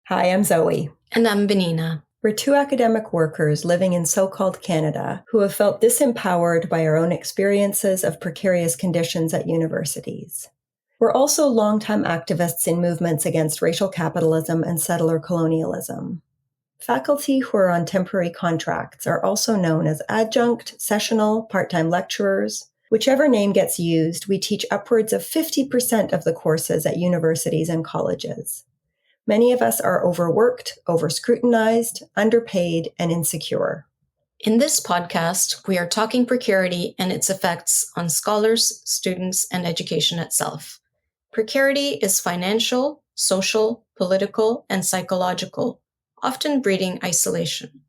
Hi, I'm Zoe. And I'm Benina. We're two academic workers living in so-called Canada who have felt disempowered by our own experiences of precarious conditions at universities. We're also longtime activists in movements against racial capitalism and settler colonialism. Faculty who are on temporary contracts are also known as adjunct, sessional, part-time lecturers. Whichever name gets used, we teach upwards of 50% of the courses at universities and colleges. Many of us are overworked, over-scrutinized, underpaid, and insecure. In this podcast, we are talking precarity and its effects on scholars, students, and education itself. Precarity is financial, social, political, and psychological, often breeding isolation.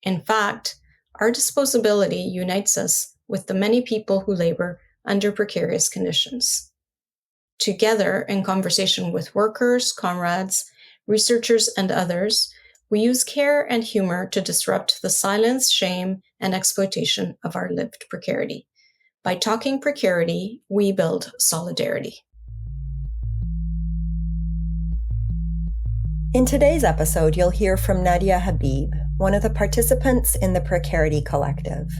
In fact, our disposability unites us with the many people who labor under precarious conditions. Together, in conversation with workers, comrades, researchers, and others, we use care and humor to disrupt the silence, shame, and exploitation of our lived precarity. By talking precarity, we build solidarity. In today's episode, you'll hear from Nadia Habib, one of the participants in the Precarity Collective.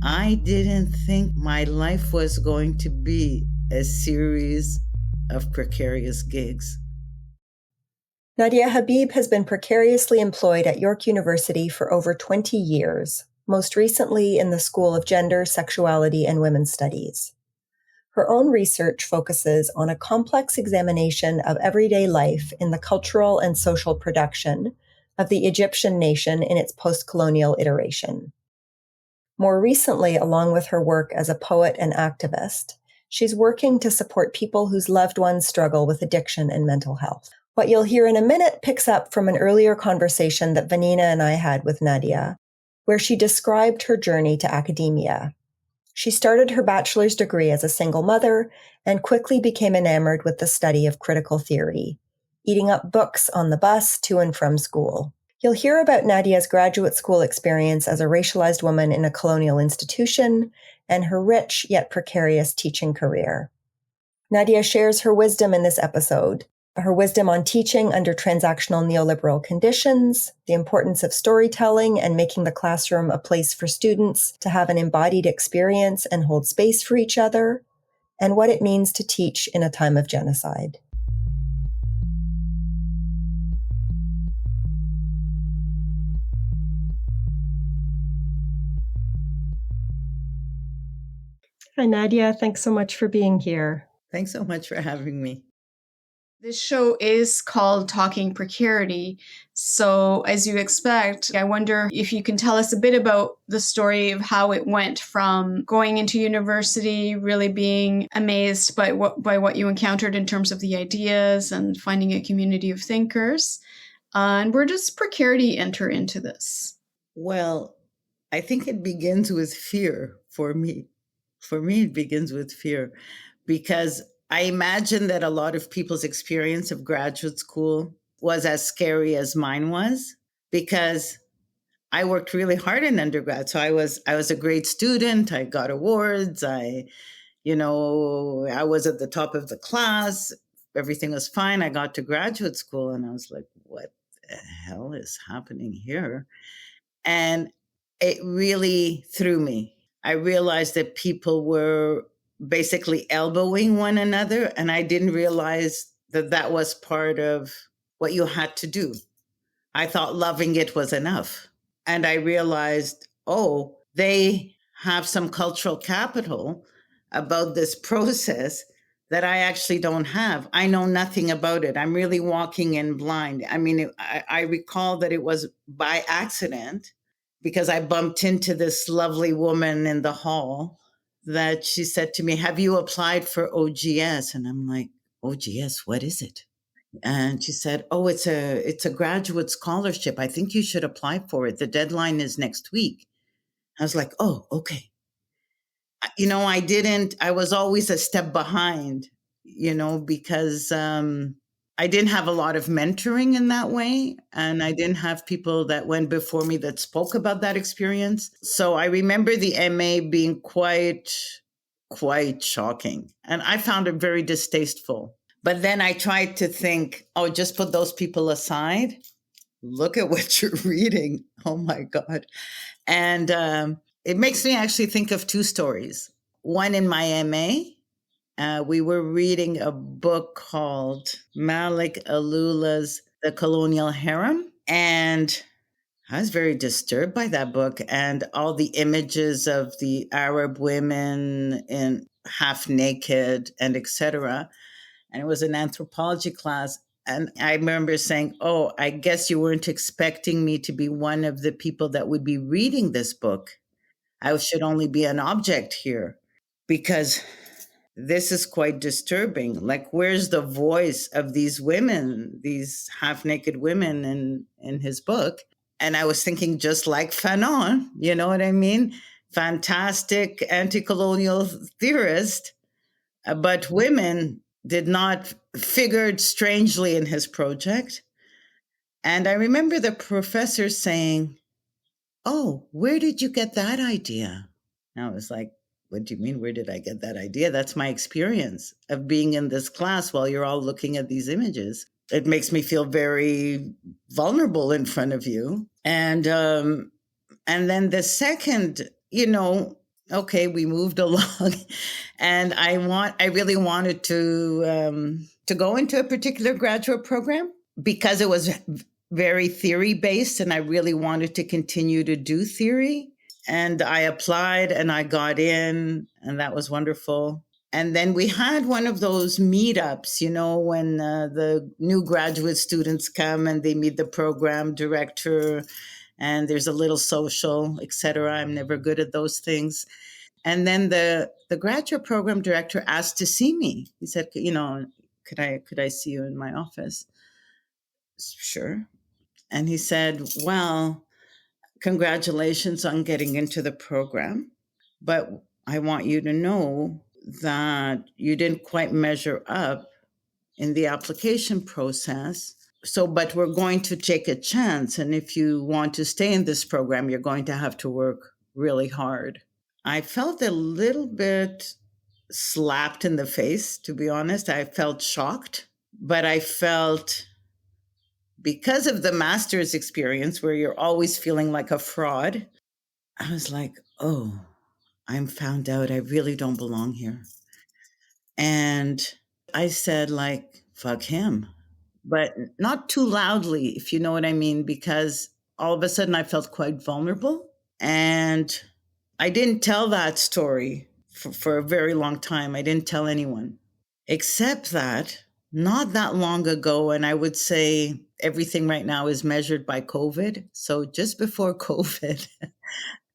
I didn't think my life was going to be a series of precarious gigs. Nadia Habib has been precariously employed at York University for over 20 years, most recently in the School of Gender, Sexuality, and Women's Studies. Her own research focuses on a complex examination of everyday life in the cultural and social production of the Egyptian nation in its postcolonial iteration. More recently, along with her work as a poet and activist, she's working to support people whose loved ones struggle with addiction and mental health. What you'll hear in a minute picks up from an earlier conversation that Benina and I had with Nadia, where she described her journey to academia. She started her bachelor's degree as a single mother and quickly became enamored with the study of critical theory, eating up books on the bus to and from school. You'll hear about Nadia's graduate school experience as a racialized woman in a colonial institution and her rich yet precarious teaching career. Nadia shares her wisdom in this episode, her wisdom on teaching under transactional neoliberal conditions, the importance of storytelling and making the classroom a place for students to have an embodied experience and hold space for each other, and what it means to teach in a time of genocide. Hi, Nadia. Thanks so much for being here. Thanks so much for having me. This show is called Talking Precarity. So as you expect, I wonder if you can tell us a bit about the story of how it went from going into university, really being amazed by what you encountered in terms of the ideas and finding a community of thinkers. And where does precarity enter into this? Well, I think it begins with fear for me. For me, it begins with fear because I imagine that a lot of people's experience of graduate school was as scary as mine was because I worked really hard in undergrad. So I was a great student. I got awards. I was at the top of the class. Everything was fine. I got to graduate school and I was like, what the hell is happening here? And it really threw me. I realized that people were basically elbowing one another, and I didn't realize that that was part of what you had to do. I thought loving it was enough. And I realized, they have some cultural capital about this process that I actually don't have. I know nothing about it. I'm really walking in blind. I mean, I recall that it was by accident because I bumped into this lovely woman in the hall that she said to me, have you applied for OGS? And I'm like, OGS, what is it? And she said, it's a graduate scholarship. I think you should apply for it. The deadline is next week. I was like, okay. I was always a step behind, because I didn't have a lot of mentoring in that way. And I didn't have people that went before me that spoke about that experience. So I remember the MA being quite shocking. And I found it very distasteful. But then I tried to think, oh, just put those people aside. Look at what you're reading. Oh my God. And it makes me actually think of two stories. One in my MA, we were reading a book called Malik Alula's The Colonial Harem. And I was very disturbed by that book and all the images of the Arab women in half naked and etc. And it was an anthropology class. And I remember saying, oh, I guess you weren't expecting me to be one of the people that would be reading this book. I should only be an object here because this is quite disturbing. Like, where's the voice of these women, these half naked women in his book? And I was thinking just like Fanon, you know what I mean? Fantastic anti-colonial theorist, but women did not figured strangely in his project. And I remember the professor saying, oh, where did you get that idea? And I was like, what do you mean, where did I get that idea? That's my experience of being in this class while you're all looking at these images. It makes me feel very vulnerable in front of you. And then the second, okay, we moved along, and I really wanted to go into a particular graduate program because it was very theory based, and I really wanted to continue to do theory. And I applied, and I got in, and that was wonderful. And then we had one of those meetups, when the new graduate students come and they meet the program director, and there's a little social, et cetera. I'm never good at those things. And then the graduate program director asked to see me. He said, could I see you in my office? Sure. And he said, well, congratulations on getting into the program, but I want you to know that you didn't quite measure up in the application process. But we're going to take a chance. And if you want to stay in this program, you're going to have to work really hard. I felt a little bit slapped in the face, to be honest. I felt shocked, but I felt, because of the master's experience where you're always feeling like a fraud, I was like, oh, I'm found out. I really don't belong here. And I said, like, fuck him. But not too loudly, if you know what I mean, because all of a sudden I felt quite vulnerable. And I didn't tell that story for a very long time. I didn't tell anyone, except that not that long ago, and I would say everything right now is measured by COVID. So just before COVID,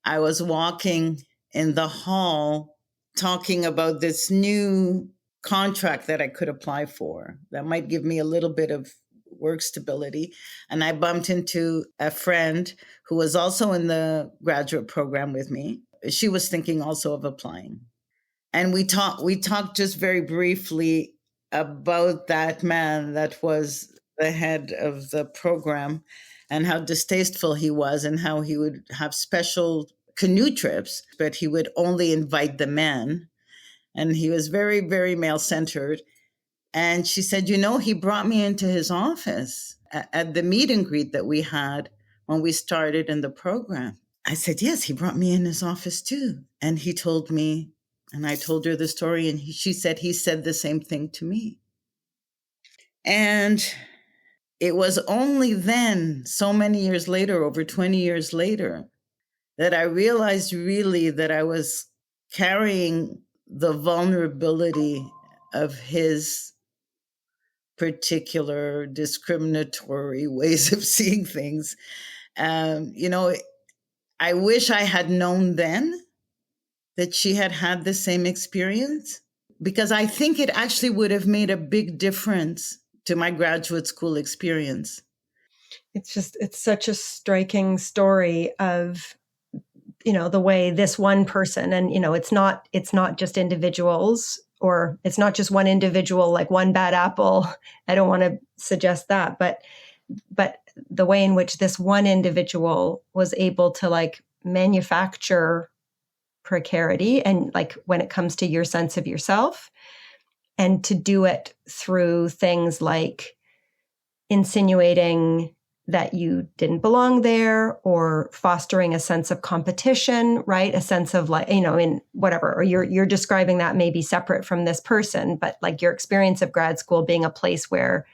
I was walking in the hall talking about this new contract that I could apply for that might give me a little bit of work stability. And I bumped into a friend who was also in the graduate program with me. She was thinking also of applying. And we talked just very briefly about that man that was the head of the program and how distasteful he was and how he would have special canoe trips, but he would only invite the men. And he was very, very male-centered. And she said, he brought me into his office at the meet and greet that we had when we started in the program. I said, yes, he brought me in his office too. And he told me, and I told her the story, and she said he said the same thing to me. And it was only then, so many years later, over 20 years later, that I realized really that I was carrying the vulnerability of his particular discriminatory ways of seeing things. I wish I had known then that she had had the same experience, because I think it actually would have made a big difference to my graduate school experience. It's such a striking story of, the way this one person, and, it's not just individuals, or it's not just one individual, like one bad apple. I don't want to suggest that, but the way in which this one individual was able to manufacture precarity, and when it comes to your sense of yourself, and to do it through things like insinuating that you didn't belong there or fostering a sense of competition, right? A sense of like, in whatever, or you're describing that maybe separate from this person, but like your experience of grad school being a place where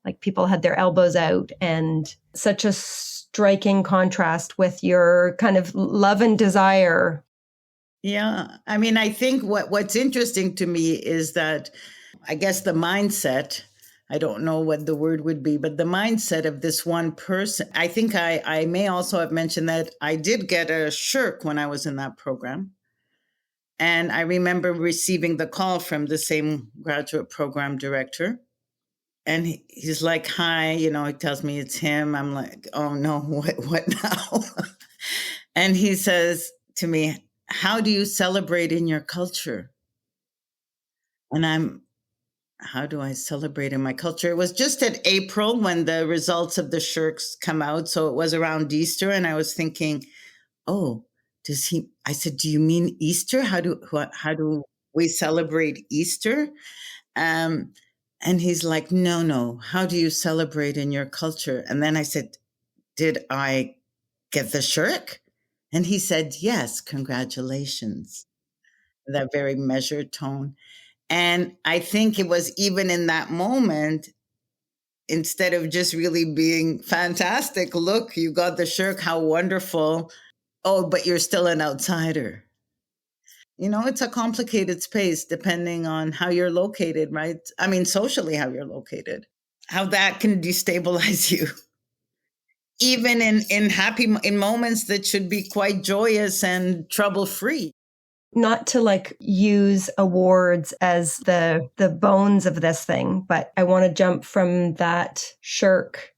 like people had their elbows out, and such a striking contrast with your kind of love and desire. Yeah. I mean, I think what's interesting to me is that I guess the mindset, I don't know what the word would be, but the mindset of this one person. I think I may also have mentioned that I did get a shirk when I was in that program. And I remember receiving the call from the same graduate program director. And he's like, hi, he tells me it's him. I'm like, oh no, what now? And he says to me, how do you celebrate in your culture? And how do I celebrate in my culture? It was just at April when the results of the shirks come out. So it was around Easter. And I was thinking, oh, I said, do you mean Easter? How do we celebrate Easter? And he's like, no. How do you celebrate in your culture? And then I said, did I get the shirk? And he said, yes, congratulations. That very measured tone. And I think it was even in that moment, instead of just really being fantastic, look, you got the shirk, how wonderful. Oh, but you're still an outsider. It's a complicated space depending on how you're located, right? I mean, socially, how you're located, how that can destabilize you. Even in moments that should be quite joyous and trouble-free. Not to like use awards as the bones of this thing, but I want to jump from that shirk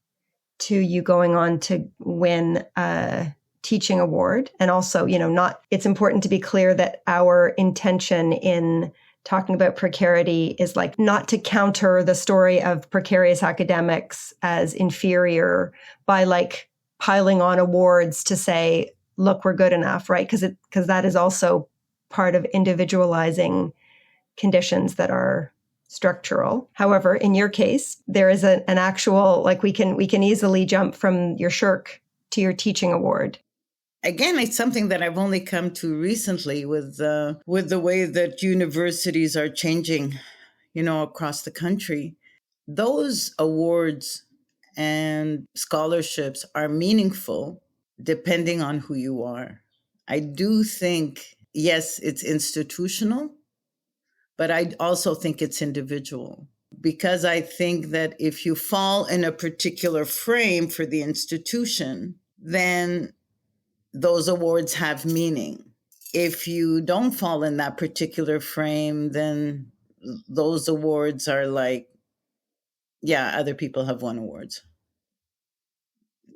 to you going on to win a teaching award. And also, it's important to be clear that our intention in talking about precarity is like not to counter the story of precarious academics as inferior by like piling on awards to say, look, we're good enough, right? Because that is also part of individualizing conditions that are structural. However, in your case, there is an actual, like we can easily jump from your shirk to your teaching award. Again, it's something that I've only come to recently with the way that universities are changing, across the country. Those awards and scholarships are meaningful depending on who you are. I do think, yes, it's institutional, but I also think it's individual. Because I think that if you fall in a particular frame for the institution, then those awards have meaning. If you don't fall in that particular frame, then those awards are like, yeah, other people have won awards.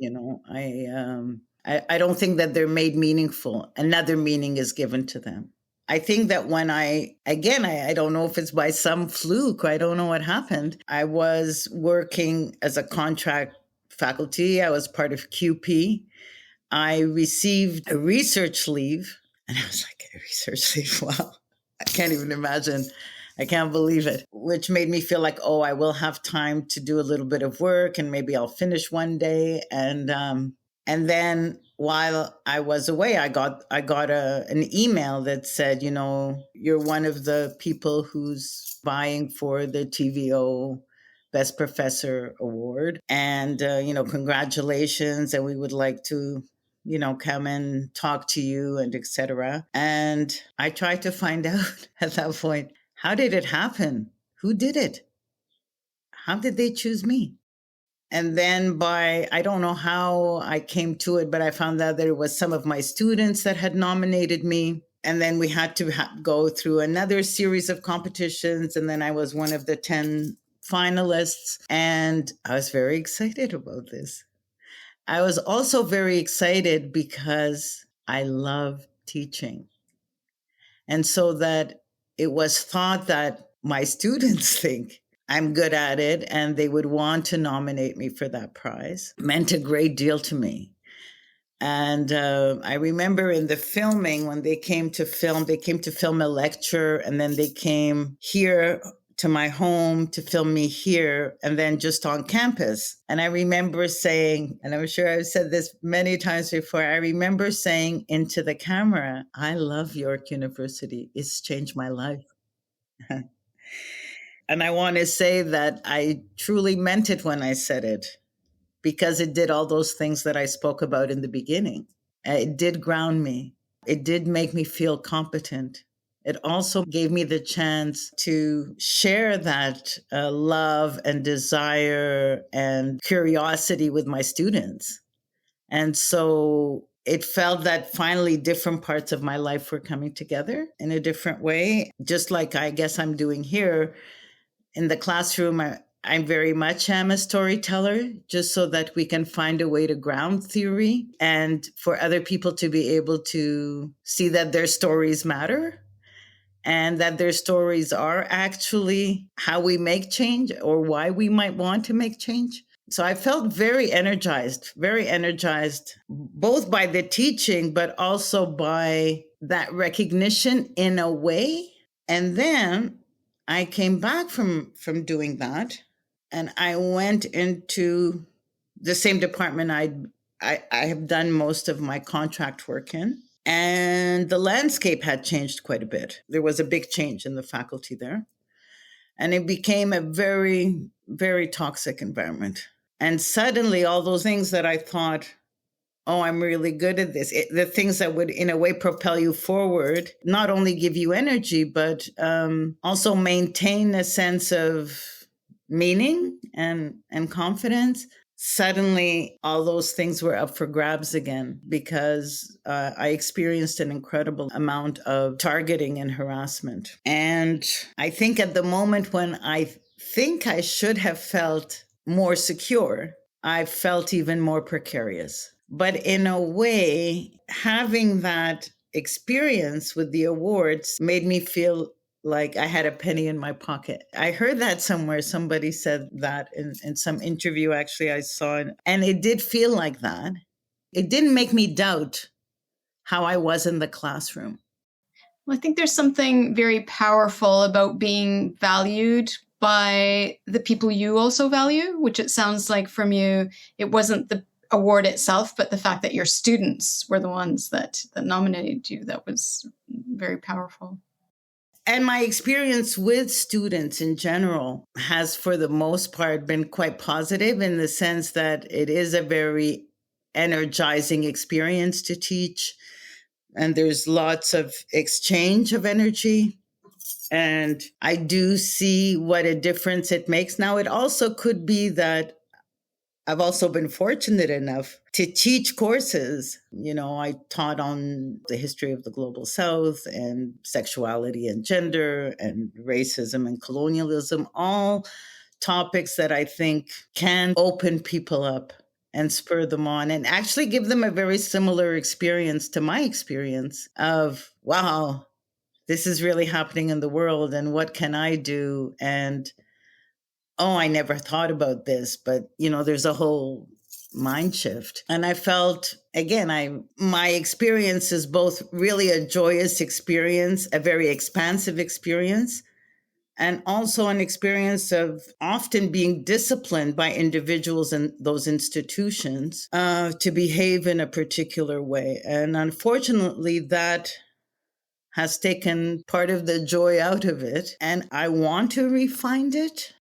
I don't think that they're made meaningful. Another meaning is given to them. I think that when I don't know if it's by some fluke, I don't know what happened. I was working as a contract faculty. I was part of QP. I received a research leave. And I was like, a research leave? Wow. I can't even imagine. I can't believe it. Which made me feel like, oh, I will have time to do a little bit of work and maybe I'll finish one day. And then while I was away, I got an email that said, you're one of the people who's vying for the TVO Best Professor Award. And, congratulations. And we would like to come and talk to you and et cetera. And I tried to find out at that point, how did it happen? Who did it? How did they choose me? And then I don't know how I came to it, but I found out that it was some of my students that had nominated me. And then we had to go through another series of competitions. And then I was one of the 10 finalists. And I was very excited about this. I was also very excited because I love teaching. And so that it was thought that my students think I'm good at it and they would want to nominate me for that prize meant a great deal to me. And I remember in the filming, when they came to film a lecture, and then they came here to my home to film me here and then just on campus. And I remember saying, and I'm sure I've said this many times before, I remember saying into the camera, I love York University. It's changed my life. And I want to say that I truly meant it when I said it, because it did all those things that I spoke about in the beginning. It did ground me. It did make me feel competent. It also gave me the chance to share that love and desire and curiosity with my students. And so it felt that finally different parts of my life were coming together in a different way, just like I guess I'm doing here in the classroom. I very much am a storyteller, just so that we can find a way to ground theory and for other people to be able to see that their stories matter and that their stories are actually how we make change or why we might want to make change. So I felt very energized, both by the teaching, but also by that recognition in a way. And then I came back from doing that, and I went into the same department I have done most of my contract work in. And the landscape had changed quite a bit. There was a big change in the faculty there. And it became a very, very toxic environment. And suddenly all those things that I thought, oh, I'm really good at this, the things that would in a way propel you forward, not only give you energy, but also maintain a sense of meaning and confidence. Suddenly, all those things were up for grabs again, because I experienced an incredible amount of targeting and harassment. And I think at the moment when I think I should have felt more secure, I felt even more precarious. But in a way, having that experience with the awards made me feel like I had a penny in my pocket. I heard that somewhere. Somebody said that in some interview, actually, I saw it. And it did feel like that. It didn't make me doubt how I was in the classroom. Well, I think there's something very powerful about being valued by the people you also value, which it sounds like from you, it wasn't the award itself, but the fact that your students were the ones that nominated you. That was very powerful. And my experience with students in general has, for the most part, been quite positive, in the sense that it is a very energizing experience to teach. And there's lots of exchange of energy. And I do see what a difference it makes. Now, it also could be that I've also been fortunate enough to teach courses. You know, I taught on the history of the global South and sexuality and gender and racism and colonialism, all topics that I think can open people up and spur them on and actually give them a very similar experience to my experience of, wow, this is really happening in the world, and what can I do? And oh, I never thought about this, but you know, there's a whole mind shift. And I felt, again, my experience is both really a joyous experience, a very expansive experience, and also an experience of often being disciplined by individuals in those institutions to behave in a particular way. And unfortunately, that has taken part of the joy out of it. And I want to refine it.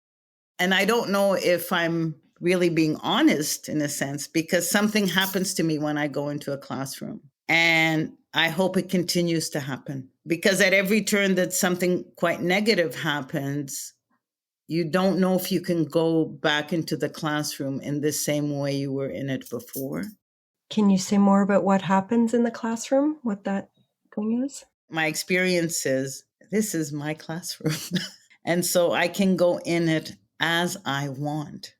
And I don't know if I'm really being honest, in a sense, because something happens to me when I go into a classroom. And I hope it continues to happen, because at every turn that something quite negative happens, you don't know if you can go back into the classroom in the same way you were in it before. Can you say more about what happens in the classroom, what that thing is? My experience is, this is my classroom. And so I can go in it as I want.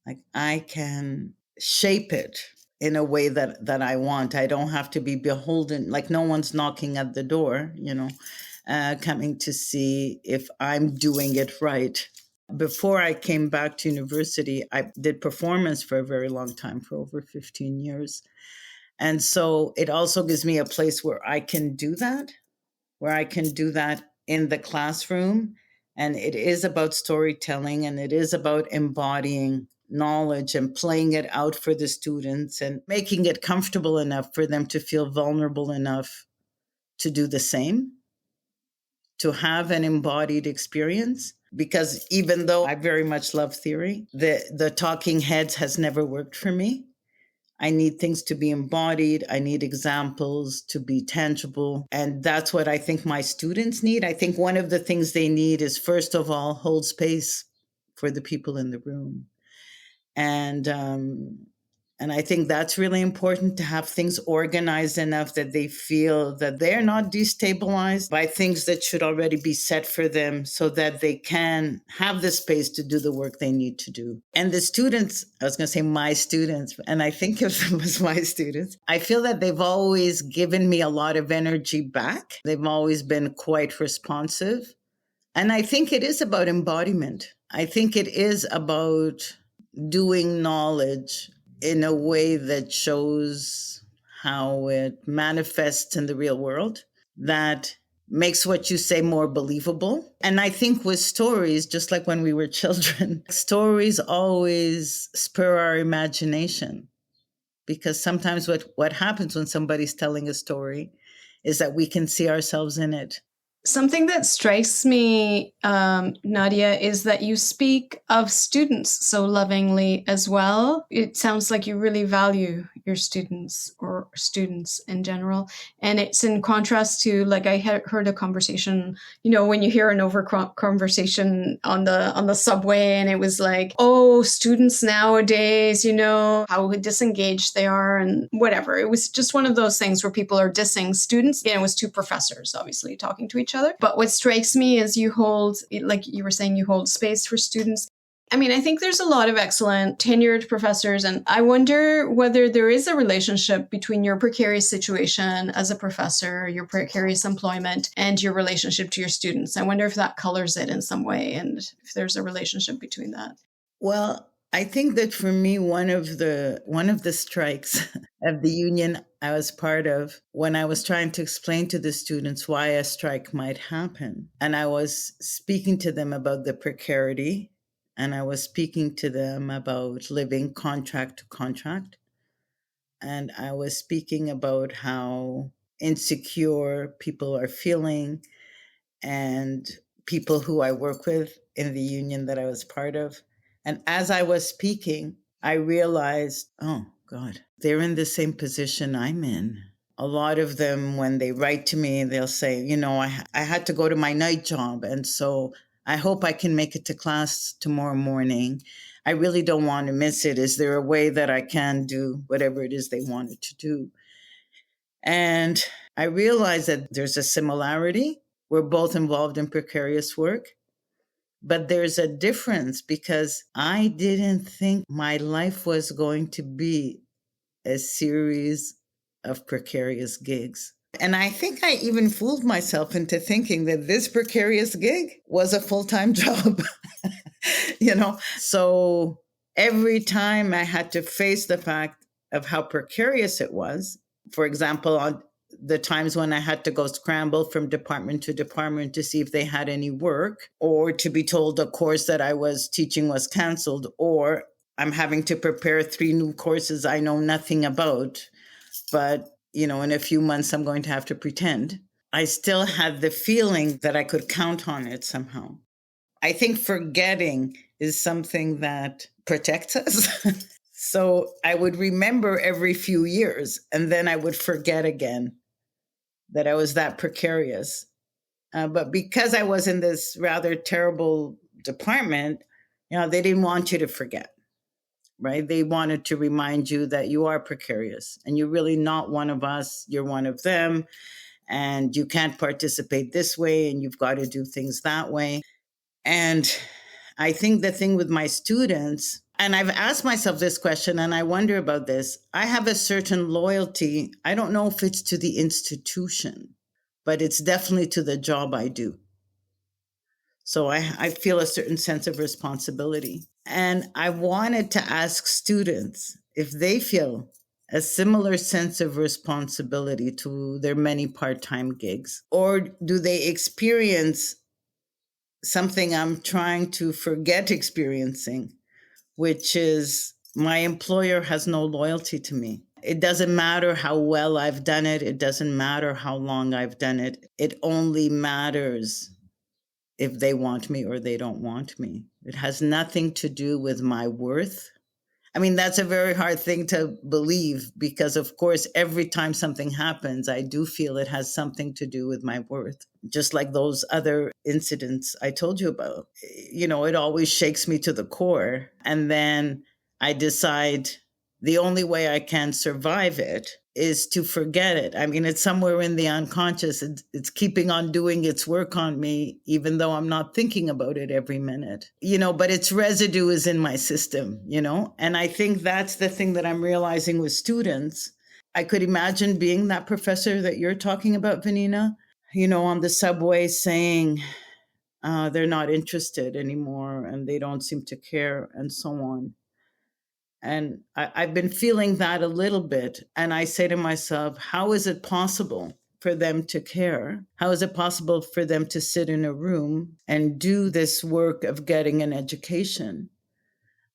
Like, I can shape it in a way that I want. I don't have to be beholden, like no one's knocking at the door, you know, coming to see if I'm doing it right. Before I came back to university, I did performance for a very long time, for over 15 years. And so it also gives me a place where I can do that in the classroom And it is about storytelling, and it is about embodying knowledge and playing it out for the students and making it comfortable enough for them to feel vulnerable enough to do the same, to have an embodied experience. Because even though I very much love theory, the talking heads has never worked for me. I need things to be embodied. I need examples to be tangible. And that's what I think my students need. I think one of the things they need is, first of all, hold space for the people in the room. And I think that's really important, to have things organized enough that they feel that they're not destabilized by things that should already be set for them, so that they can have the space to do the work they need to do. And the students, I was going to say my students, and I think of them as my students, I feel that they've always given me a lot of energy back. They've always been quite responsive. And I think it is about embodiment. I think it is about doing knowledge in a way that shows how it manifests in the real world, that makes what you say more believable. And I think with stories, just like when we were children, stories always spur our imagination, because sometimes what happens when somebody's telling a story is that we can see ourselves in it. Something that strikes me, Nadia, is that you speak of students so lovingly as well. It sounds like you really value your students, or students in general. And it's in contrast to, like, I heard a conversation, when you hear an over conversation on the subway, and it was like, oh, students nowadays, how disengaged they are and whatever. It was just one of those things where people are dissing students. It was two professors, obviously, talking to each other. But what strikes me is you hold, like you were saying, you hold space for students. I mean, I think there's a lot of excellent tenured professors, and I wonder whether there is a relationship between your precarious situation as a professor, your precarious employment, and your relationship to your students. I wonder if that colors it in some way, and if there's a relationship between that. Well, I think that for me, one of the strikes of the union I was part of, when I was trying to explain to the students why a strike might happen, and I was speaking to them about the precarity, and I was speaking to them about living contract to contract, and I was speaking about how insecure people are feeling, and people who I work with in the union that I was part of. And as I was speaking, I realized, oh God, they're in the same position I'm in. A lot of them, when they write to me, they'll say, I had to go to my night job, and so I hope I can make it to class tomorrow morning. I really don't want to miss it. Is there a way that I can do whatever it is they wanted to do? And I realized that there's a similarity. We're both involved in precarious work. But there's a difference, because I didn't think my life was going to be a series of precarious gigs. And I think I even fooled myself into thinking that this precarious gig was a full-time job, So every time I had to face the fact of how precarious it was, for example, on the times when I had to go scramble from department to department to see if they had any work, or to be told a course that I was teaching was canceled, or I'm having to prepare 3 new courses I know nothing about, but, in a few months I'm going to have to pretend. I still had the feeling that I could count on it somehow. I think forgetting is something that protects us. So I would remember every few years, and then I would forget again that I was that precarious. But because I was in this rather terrible department, they didn't want you to forget, right? They wanted to remind you that you are precarious and you're really not one of us. You're one of them, and you can't participate this way, and you've got to do things that way. And I think the thing with my students, and I've asked myself this question, and I wonder about this. I have a certain loyalty. I don't know if it's to the institution, but it's definitely to the job I do. So I feel a certain sense of responsibility. And I wanted to ask students if they feel a similar sense of responsibility to their many part-time gigs, or do they experience something I'm trying to forget experiencing, which is my employer has no loyalty to me. It doesn't matter how well I've done it. It doesn't matter how long I've done it. It only matters if they want me or they don't want me. It has nothing to do with my worth. I mean, that's a very hard thing to believe because, of course, every time something happens, I do feel it has something to do with my worth. Just like those other incidents I told you about. It always shakes me to the core. And then I decide the only way I can survive it is to forget it. I mean, it's somewhere in the unconscious. It's keeping on doing its work on me, even though I'm not thinking about it every minute, but its residue is in my system, and I think that's the thing that I'm realizing with students. I could imagine being that professor that you're talking about, Vanina, on the subway saying they're not interested anymore and they don't seem to care and so on. And I've been feeling that a little bit. And I say to myself, how is it possible for them to care? How is it possible for them to sit in a room and do this work of getting an education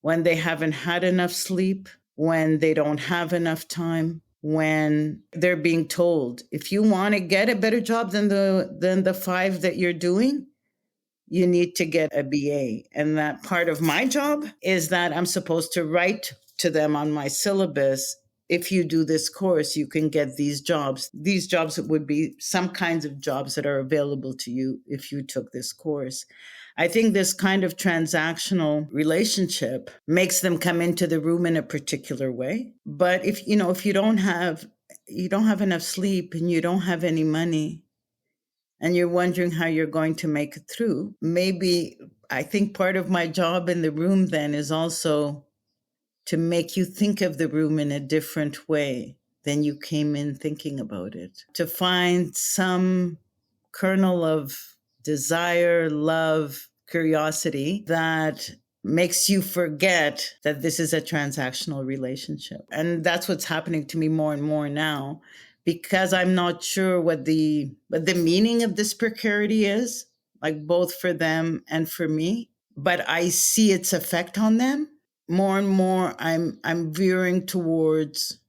when they haven't had enough sleep, when they don't have enough time, when they're being told, if you want to get a better job than the 5 that you're doing, you need to get a BA. And that part of my job is that I'm supposed to write to them on my syllabus, if you do this course, you can get these jobs. These jobs would be some kinds of jobs that are available to you if you took this course. I think this kind of transactional relationship makes them come into the room in a particular way. But if you don't have enough sleep and you don't have any money, and you're wondering how you're going to make it through, maybe I think part of my job in the room then is also to make you think of the room in a different way than you came in thinking about it, to find some kernel of desire, love, curiosity that makes you forget that this is a transactional relationship. And that's what's happening to me more and more now, because I'm not sure what the meaning of this precarity is, like both for them and for me. But I see its effect on them. More and more, I'm veering towards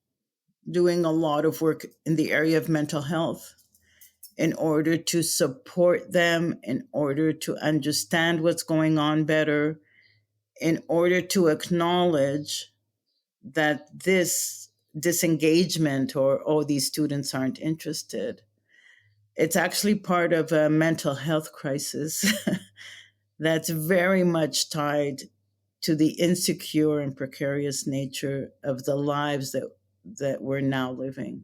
doing a lot of work in the area of mental health in order to support them, in order to understand what's going on better, in order to acknowledge that this disengagement or, oh, these students aren't interested, it's actually part of a mental health crisis that's very much tied to the insecure and precarious nature of the lives that we're now living,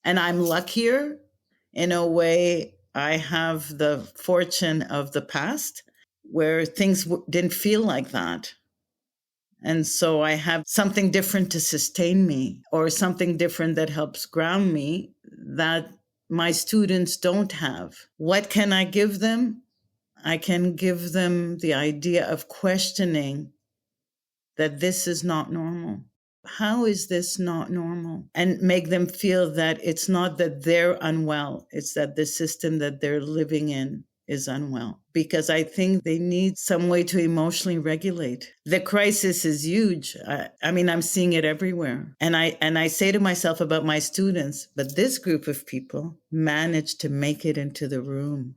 And I'm luckier in a way. I have the fortune of the past where things didn't feel like that. And so I have something different to sustain me, or something different that helps ground me that my students don't have. What can I give them? I can give them the idea of questioning that this is not normal. How is this not normal? And make them feel that it's not that they're unwell, it's that the system that they're living in is unwell. Because I think they need some way to emotionally regulate. The crisis is huge. I mean, I'm seeing it everywhere. And I say to myself about my students, but this group of people managed to make it into the room.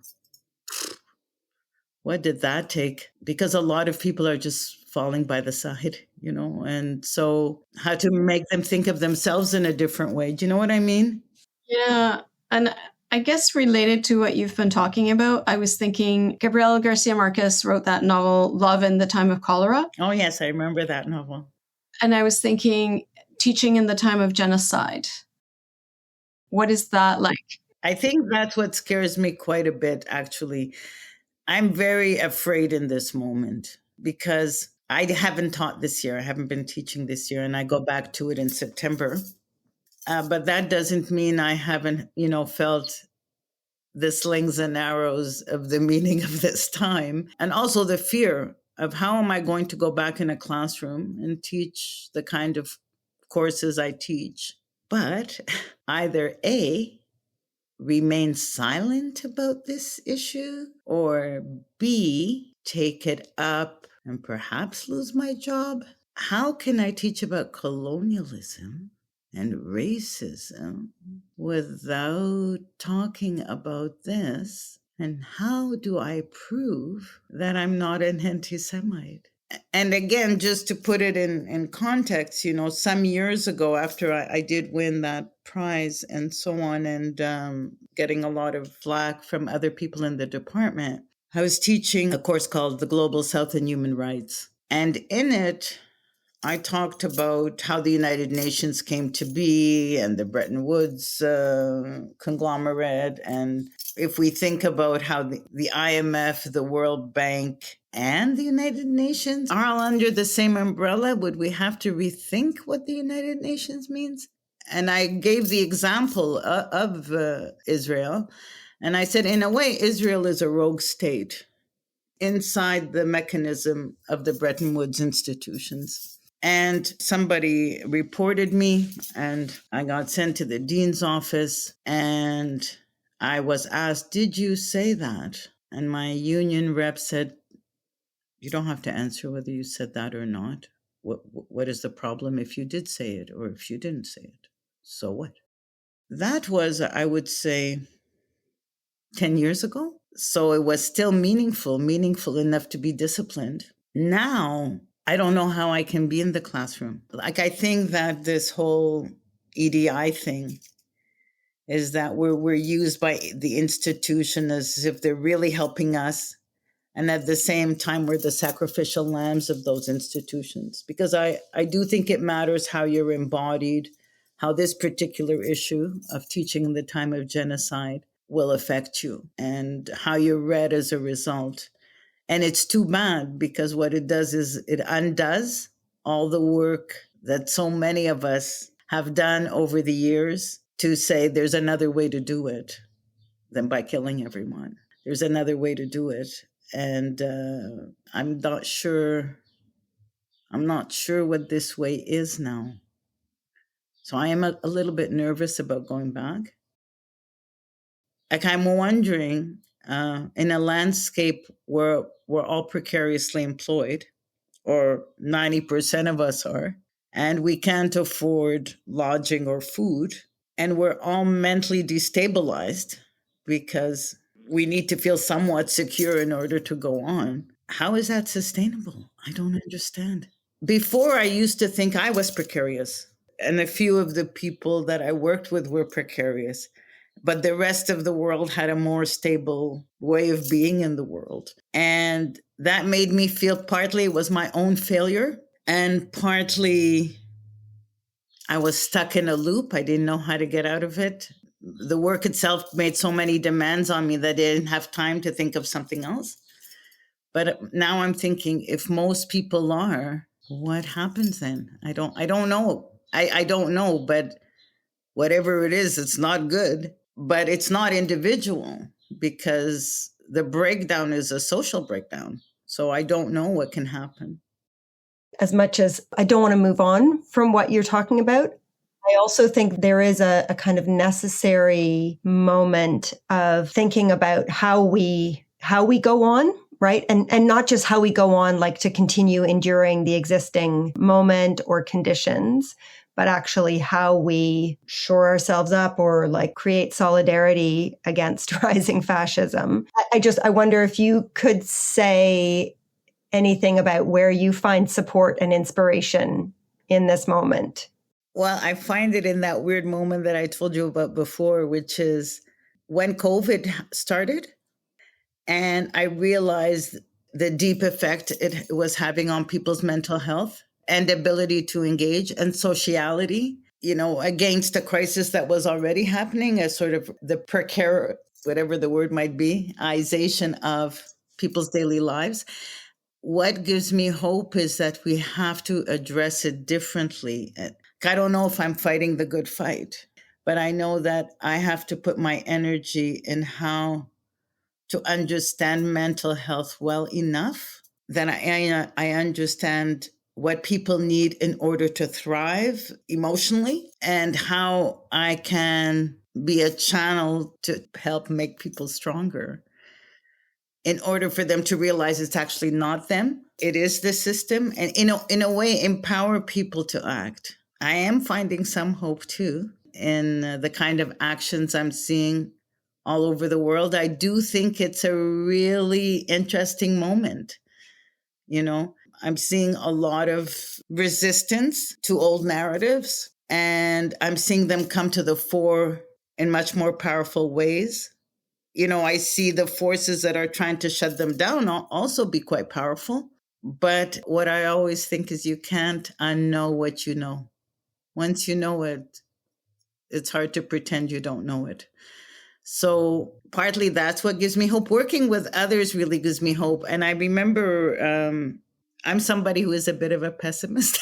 What did that take? Because a lot of people are just falling by the side, and so how to make them think of themselves in a different way. Do you know what I mean? Yeah. And I guess related to what you've been talking about, I was thinking Gabriel Garcia Marquez wrote that novel, Love in the Time of Cholera. Oh, yes, I remember that novel. And I was thinking teaching in the time of genocide. What is that like? I think that's what scares me quite a bit, actually. I'm very afraid in this moment because I haven't taught this year. I haven't been teaching this year, and I go back to it in September. But that doesn't mean I haven't, felt the slings and arrows of the meaning of this time. And also the fear of how am I going to go back in a classroom and teach the kind of courses I teach. But either A, remain silent about this issue, or B, take it up and perhaps lose my job? How can I teach about colonialism and racism without talking about this? And how do I prove that I'm not an anti-Semite? And again, just to put it in context, some years ago, after I did win that prize and so on, and getting a lot of flack from other people in the department, I was teaching a course called The Global South and Human Rights. And in it, I talked about how the United Nations came to be and the Bretton Woods conglomerate. And if we think about how the IMF, the World Bank, and the United Nations are all under the same umbrella, would we have to rethink what the United Nations means? And I gave the example of Israel. And I said, in a way, Israel is a rogue state inside the mechanism of the Bretton Woods institutions. And somebody reported me, and I got sent to the dean's office, and I was asked, did you say that? And my union rep said, you don't have to answer whether you said that or not. What is the problem if you did say it or if you didn't say it? So what? That was, I would say, 10 years ago. So it was still meaningful enough to be disciplined. Now, I don't know how I can be in the classroom. Like, I think that this whole EDI thing is that we're used by the institution as if they're really helping us. And at the same time, we're the sacrificial lambs of those institutions. Because I do think it matters how you're embodied, how this particular issue of teaching in the time of genocide will affect you, and how you're read as a result. And it's too bad, because what it does is it undoes all the work that so many of us have done over the years to say there's another way to do it than by killing everyone. There's another way to do it. And I'm not sure what this way is now. So I am a little bit nervous about going back. Like, I'm wondering, in a landscape where we're all precariously employed, or 90% of us are, and we can't afford lodging or food, and we're all mentally destabilized because we need to feel somewhat secure in order to go on. How is that sustainable? I don't understand. Before, I used to think I was precarious, and a few of the people that I worked with were precarious. But the rest of the world had a more stable way of being in the world. And that made me feel partly it was my own failure, and partly I was stuck in a loop. I didn't know how to get out of it. The work itself made so many demands on me that I didn't have time to think of something else. But now I'm thinking, if most people are, what happens then? I don't know. I don't know, but whatever it is, it's not good. But it's not individual, because the breakdown is a social breakdown. So I don't know what can happen. As much as I don't want to move on from what you're talking about, I also think there is a kind of necessary moment of thinking about how we go on, right? And not just how we go on, like to continue enduring the existing moment or conditions, but actually how we shore ourselves up or like create solidarity against rising fascism. I wonder if you could say anything about where you find support and inspiration in this moment. Well, I find it in that weird moment that I told you about before, which is when COVID started, and I realized the deep effect it was having on people's mental health and ability to engage and sociality, against a crisis that was already happening, as sort of the precarious, whatever the word might be, ization of people's daily lives. What gives me hope is that we have to address it differently. I don't know if I'm fighting the good fight, but I know that I have to put my energy in how to understand mental health well enough that I understand what people need in order to thrive emotionally, and how I can be a channel to help make people stronger, in order for them to realize it's actually not them, it is the system, and in a way empower people to act. I am finding some hope too in the kind of actions I'm seeing all over the world. I do think it's a really interesting moment. I'm seeing a lot of resistance to old narratives, and I'm seeing them come to the fore in much more powerful ways. I see the forces that are trying to shut them down also be quite powerful. But what I always think is you can't unknow what you know. Once you know it, it's hard to pretend you don't know it. So partly that's what gives me hope. Working with others really gives me hope. And I remember I'm somebody who is a bit of a pessimist.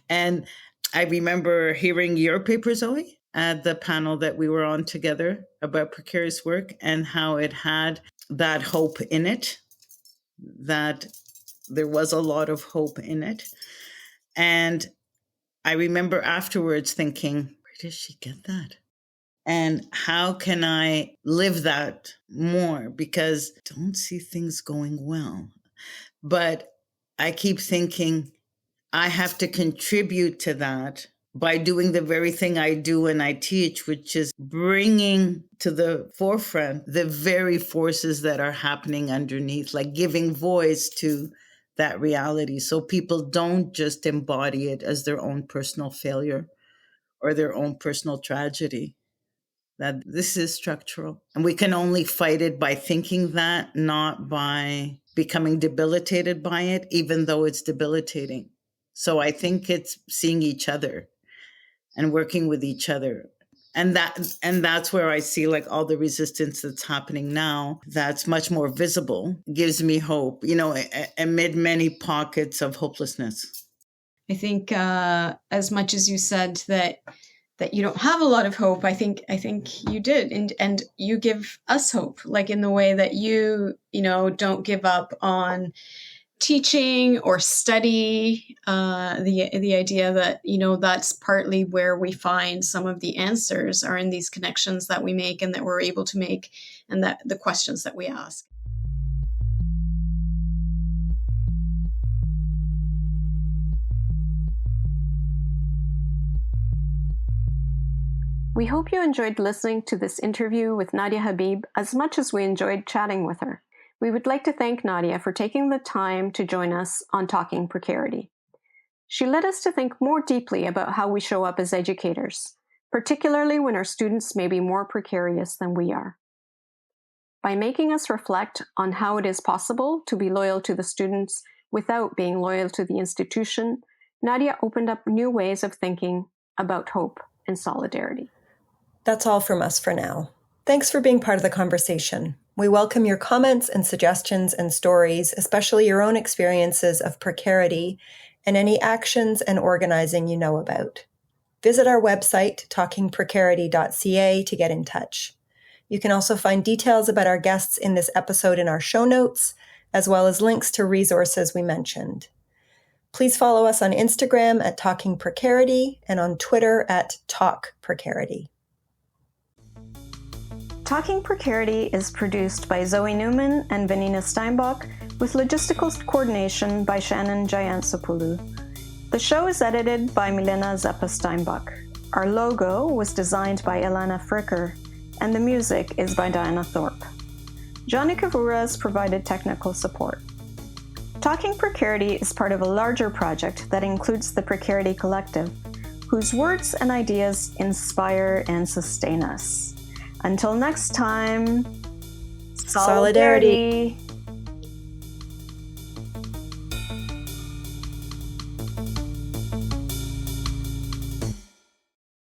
And I remember hearing your paper, Zoe, at the panel that we were on together about precarious work, and how it had that hope in it, that there was a lot of hope in it. And I remember afterwards thinking, where did she get that? And how can I live that more? Because I don't see things going well. But I keep thinking I have to contribute to that by doing the very thing I do when I teach, which is bringing to the forefront the very forces that are happening underneath, like giving voice to that reality, so people don't just embody it as their own personal failure or their own personal tragedy. That this is structural, and we can only fight it by thinking that, not by becoming debilitated by it, even though it's debilitating. So I think it's seeing each other and working with each other. And that's where I see like all the resistance that's happening now, that's much more visible, gives me hope, amid many pockets of hopelessness. I think as much as you said that you don't have a lot of hope, I think you did, and you give us hope, like in the way that you don't give up on teaching or study. The idea that that's partly where we find some of the answers are in these connections that we make and that we're able to make, and that the questions that we ask. We hope you enjoyed listening to this interview with Nadia Habib as much as we enjoyed chatting with her. We would like to thank Nadia for taking the time to join us on Talking Precarity. She led us to think more deeply about how we show up as educators, particularly when our students may be more precarious than we are. By making us reflect on how it is possible to be loyal to the students without being loyal to the institution, Nadia opened up new ways of thinking about hope and solidarity. That's all from us for now. Thanks for being part of the conversation. We welcome your comments and suggestions and stories, especially your own experiences of precarity and any actions and organizing you know about. Visit our website, talkingprecarity.ca, to get in touch. You can also find details about our guests in this episode in our show notes, as well as links to resources we mentioned. Please follow us on Instagram at Talking Precarity and on Twitter at Talk Precarity. Talking Precarity is produced by Zoe Newman and Vanina Steinbach, with logistical coordination by Shannon Jayansopoulou. The show is edited by Milena Zappa-Steinbach. Our logo was designed by Elana Fricker, and the music is by Diana Thorpe. Johnny Kavuras provided technical support. Talking Precarity is part of a larger project that includes the Precarity Collective, whose words and ideas inspire and sustain us. Until next time, solidarity.